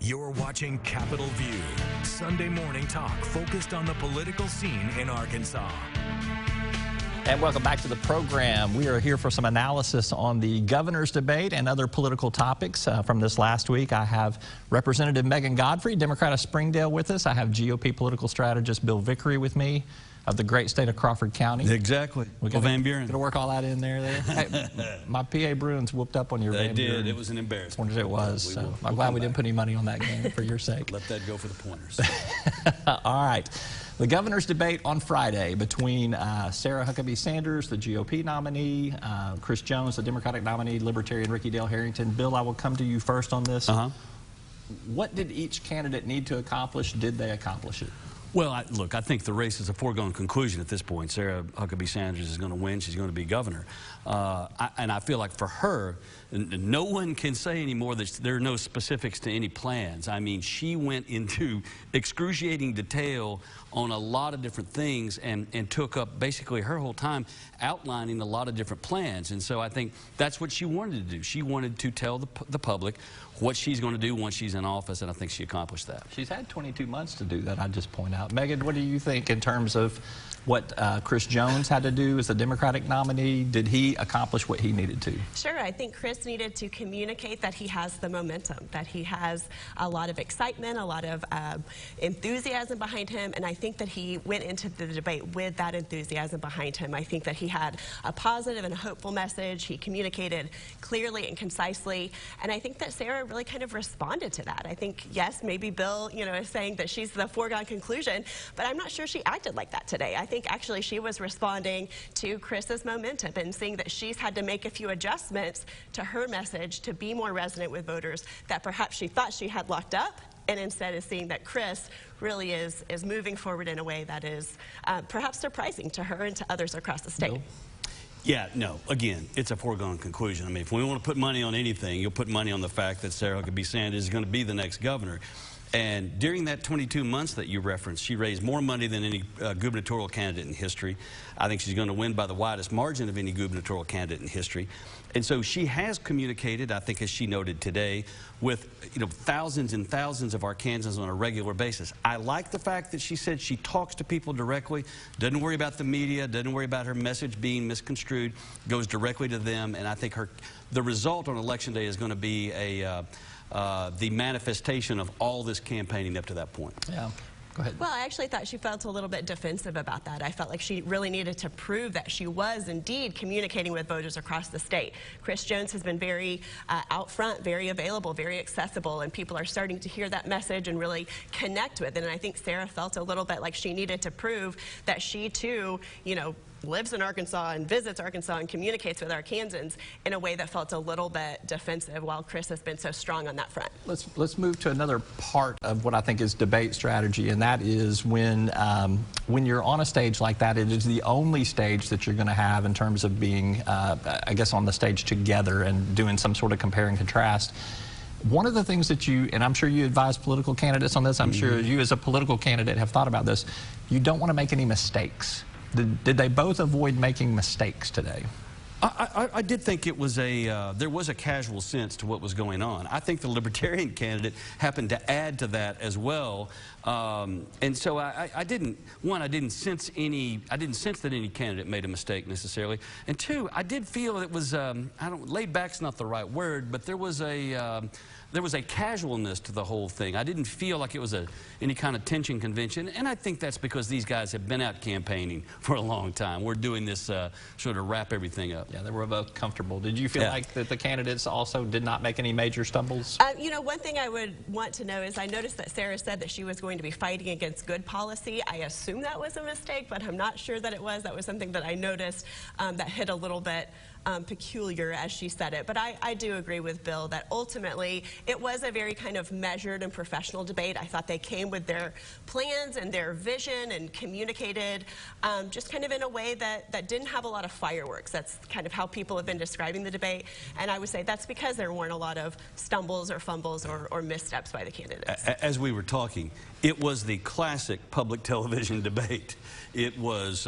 You're watching Capitol View, Sunday morning talk focused on the political scene in Arkansas. And welcome back to the program. We are here for some analysis on the governor's debate and other political topics from this last week. I have Representative Megan Godfrey, Democrat of Springdale, with us. I have GOP political strategist Bill Vickery with me of the great state of Crawford County. Exactly. We're going to work all that in there. Hey, my PA Bruins whooped up on your They Van did. Buren. It was an embarrassment. It was. So I'm glad we didn't put any money on that game for your sake. Let that go for the pointers. All right. The governor's debate on Friday between Sarah Huckabee Sanders, the GOP nominee, Chris Jones, the Democratic nominee, Libertarian Ricky Dale Harrington. Bill, I will come to you first on this. What did each candidate need to accomplish? Did they accomplish it? Well, look, I think the race is a foregone conclusion at this point. Sarah Huckabee Sanders is going to win. She's going to be governor. And I feel like for her, no one can say anymore that there are no specifics to any plans. I mean, she went into excruciating detail on a lot of different things and took up basically her whole time outlining a lot of different plans. And so I think that's what she wanted to do. She wanted to tell the public what she's going to do once she's in office, and I think she accomplished that. She's had 22 months to do that, I'd just point out. Megan, what do you think in terms of what Chris Jones had to do as the Democratic nominee? Did he accomplish what he needed to? Sure. I think Chris needed to communicate that he has the momentum, that he has a lot of excitement, a lot of enthusiasm behind him, and I think that he went into the debate with that enthusiasm behind him. I think that he had a positive and a hopeful message. He communicated clearly and concisely, and I think that Sarah really kind of responded to that. I think, yes, maybe Bill, is saying that she's the foregone conclusion, but I'm not sure she acted like that today. I think actually she was responding to Chris's momentum and seeing that she's had to make a few adjustments to her message to be more resonant with voters that perhaps she thought she had locked up, and instead is seeing that Chris really is moving forward in a way that is perhaps surprising to her and to others across the state. Bill? Yeah, no, again, it's a foregone conclusion. I mean, if we want to put money on anything, you'll put money on the fact that Sarah Huckabee Sanders is going to be the next governor. And during that 22 months that you referenced, she raised more money than any gubernatorial candidate in history. I think she's going to win by the widest margin of any gubernatorial candidate in history. And so she has communicated, I think as she noted today, with thousands and thousands of Arkansans on a regular basis. I like the fact that she said she talks to people directly, doesn't worry about the media, doesn't worry about her message being misconstrued, goes directly to them. And I think the result on Election Day is going to be the manifestation of all this campaigning up to that point. Yeah. Go ahead. Well, I actually thought she felt a little bit defensive about that. I felt like she really needed to prove that she was indeed communicating with voters across the state. Chris Jones has been very out front, very available, very accessible, and people are starting to hear that message and really connect with it. And I think Sarah felt a little bit like she needed to prove that she too, lives in Arkansas and visits Arkansas and communicates with Arkansans in a way that felt a little bit defensive, while Chris has been so strong on that front. Let's move to another part of what I think is debate strategy, and that is when you're on a stage like that, it is the only stage that you're going to have in terms of being, I guess, on the stage together and doing some sort of compare and contrast. One of the things that and I'm sure you advise political candidates on this, I'm sure you as a political candidate have thought about this, you don't want to make any mistakes. Did they both avoid making mistakes today? I did think it was there was a casual sense to what was going on. I think the Libertarian candidate happened to add to that as well. And so I didn't sense that any candidate made a mistake necessarily. And two, I did feel it was, laid back's not the right word, but there was a casualness to the whole thing. I didn't feel like it was any kind of tension convention, and I think that's because these guys have been out campaigning for a long time. We're doing this sort of wrap everything up. Yeah, they were both comfortable. Did you feel like that the candidates also did not make any major stumbles? One thing I would want to know is I noticed that Sarah said that she was going to be fighting against good policy. I assume that was a mistake, but I'm not sure that it was. That was something that I noticed that hit a little bit peculiar as she said it. But I do agree with Bill that ultimately it was a very kind of measured and professional debate. I thought they came with their plans and their vision and communicated just kind of in a way that didn't have a lot of fireworks. That's kind of how people have been describing the debate. And I would say that's because there weren't a lot of stumbles or fumbles or missteps by the candidates. As we were talking, it was the classic public television debate. It was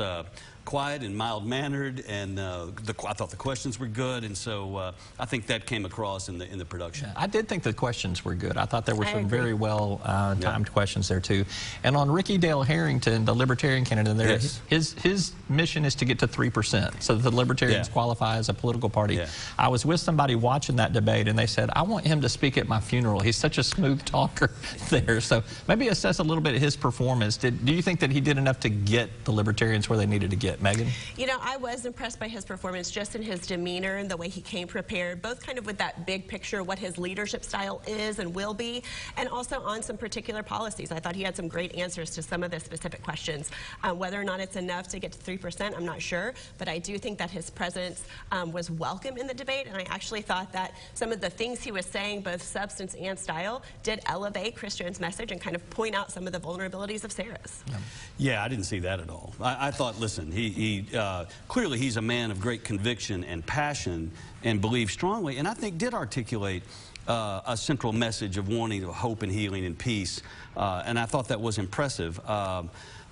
quiet and mild-mannered, and I thought the questions were good, and so I think that came across in the production. I did think the questions were good. I thought there were some very well timed questions there too. And on Ricky Dale Harrington, the Libertarian candidate, there, his mission is to get to 3%, so that the Libertarians qualify as a political party. I was with somebody watching that debate, and they said, I want him to speak at my funeral. He's such a smooth talker there. So maybe assess a little bit of his performance. Do you think that he did enough to get the Libertarians where they needed to get? Megan? You know, I was impressed by his performance, just in his demeanor and the way he came prepared, both kind of with that big picture, what his leadership style is and will be, and also on some particular policies. I thought he had some great answers to some of the specific questions. Whether or not it's enough to get to 3%, I'm not sure, but I do think that his presence was welcome in the debate, and I actually thought that some of the things he was saying, both substance and style, did elevate Christian's message and kind of point out some of the vulnerabilities of Sarah's. Yeah, I didn't see that at all. I thought, listen, clearly he's a man of great conviction and passion and believes strongly, and I think did articulate a central message of wanting hope and healing and peace, and I thought that was impressive.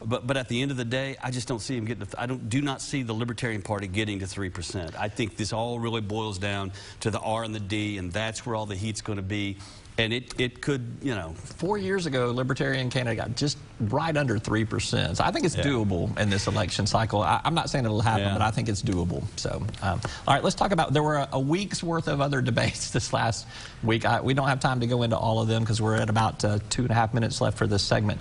But at the end of the day, I just don't see him getting to, do not see the Libertarian Party getting to 3%. I think this all really boils down to the R and the D, and that's where all the heat's going to be. And it could, you know. 4 years ago, Libertarian candidate got just right under 3%. So I think it's doable in this election cycle. I'm not saying it'll happen, but I think it's doable. So, all right, let's talk about, there were a week's worth of other debates this last week. We don't have time to go into all of them because we're at about 2.5 minutes left for this segment.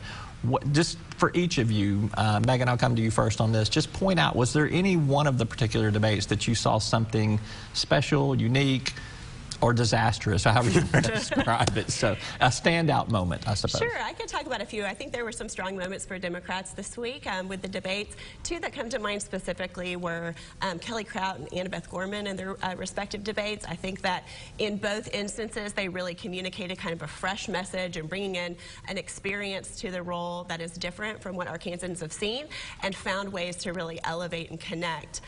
Just for each of you, Megan, I'll come to you first on this. Just point out, was there any one of the particular debates that you saw something special, unique, or disastrous, however you want to describe it? So a standout moment, I suppose. Sure, I could talk about a few. I think there were some strong moments for Democrats this week with the debates. Two that come to mind specifically were Kelly Kraut and Annabeth Gorman in their respective debates. I think that in both instances, they really communicated kind of a fresh message and bringing in an experience to the role that is different from what Arkansans have seen, and found ways to really elevate and connect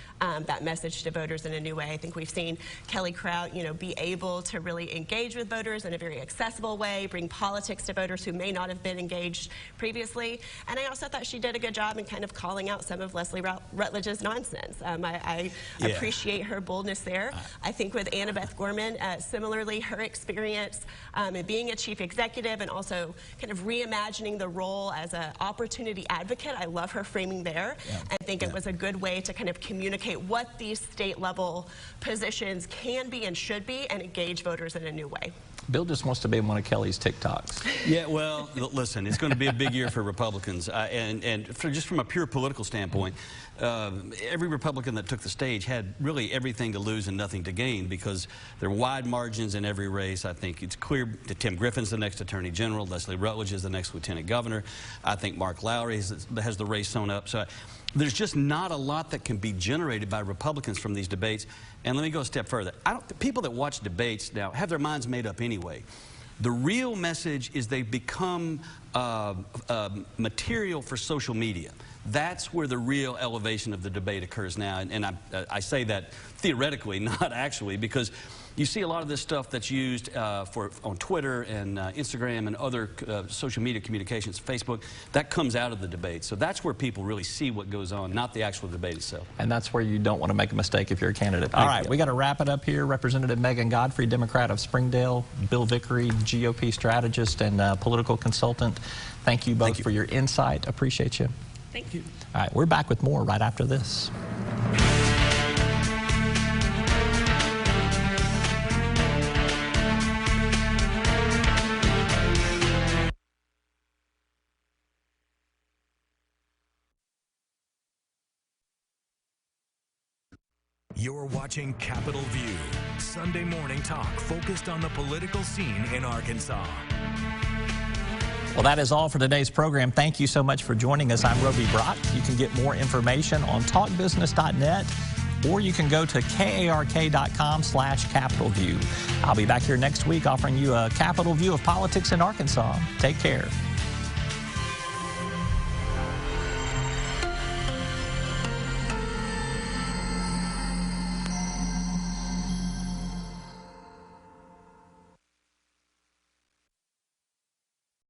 that message to voters in a new way. I think we've seen Kelly Kraut, you know, be able to really engage with voters in a very accessible way, bring politics to voters who may not have been engaged previously. And I also thought she did a good job in kind of calling out some of Leslie Rutledge's nonsense. I appreciate her boldness there. I think with Annabeth Gorman, similarly, her experience in being a chief executive and also kind of reimagining the role as an opportunity advocate. I love her framing there. I think it was a good way to kind of communicate what these state level positions can be and should be, and engage voters in a new way. Bill just wants to be in one of Kelly's TikToks. Yeah, well, listen, it's going to be a big year for Republicans. And just from a pure political standpoint, every Republican that took the stage had really everything to lose and nothing to gain, because there are wide margins in every race. I think it's clear that Tim Griffin's the next Attorney General, Leslie Rutledge is the next Lieutenant Governor. I think Mark Lowry has the race sewn up. So there's just not a lot that can be generated by Republicans from these debates. And let me go a step further. People that watch debates now have their minds made up anyway. The real message is they become material for social media. That's where the real elevation of the debate occurs now. And I say that theoretically, not actually, because you see a lot of this stuff that's used on Twitter and Instagram and other social media communications, Facebook, that comes out of the debate. So that's where people really see what goes on, not the actual debate itself. And that's where you don't want to make a mistake if you're a candidate. All right, we got to wrap it up here. Representative Megan Godfrey, Democrat of Springdale, Bill Vickery, GOP strategist and political consultant. Thank you both for your insight. Appreciate you. Thank you. All right, we're back with more right after this. You're watching Capitol View, Sunday morning talk focused on the political scene in Arkansas. Well, that is all for today's program. Thank you so much for joining us. I'm Roby Brok. You can get more information on talkbusiness.net, or you can go to KARK.com/Capitol View. I'll be back here next week offering you a Capitol View of politics in Arkansas. Take care.